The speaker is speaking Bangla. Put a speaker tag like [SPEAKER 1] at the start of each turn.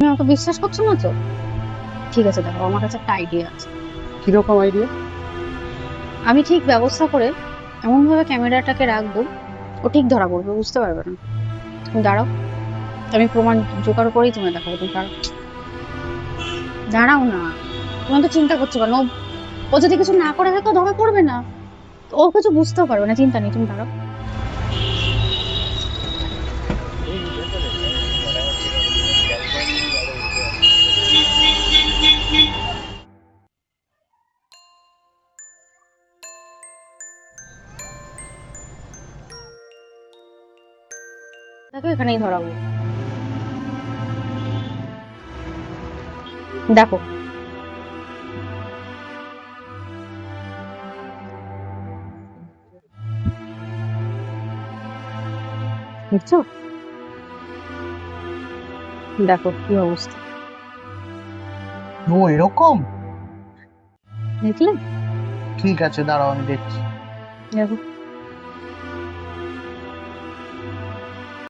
[SPEAKER 1] তুমি আমাকে বিশ্বাস করছো না তো? ঠিক আছে, দেখো আমার কাছে একটা আইডিয়া আছে।
[SPEAKER 2] কিরকম আইডিয়া?
[SPEAKER 1] আমি ঠিক ব্যবস্থা করে এমন ভাবে ক্যামেরাটাকে রাখবো, ও ঠিক ধরা পড়বে, বুঝতে পারবে না। তুমি দাঁড়াও, আমি প্রমাণ জোগাড় করেই তোমায় দেখাবো। তুমি দাঁড়াও, দাঁড়াও না। তুমি তো চিন্তা করছো কেন? ও যদি কিছু না করে থাকে ও ধরা পড়বে না, ও কিছু বুঝতেও পারবে না, চিন্তা নেই, তুমি দাঁড়াও। দেখো এখানেই ধরাবো, দেখো। দেখছো? দেখো কি অবস্থা,
[SPEAKER 2] ও এরকম?
[SPEAKER 1] দেখলে?
[SPEAKER 2] ঠিক আছে, দাঁড়াও আমি দেখছি।
[SPEAKER 1] দেখো।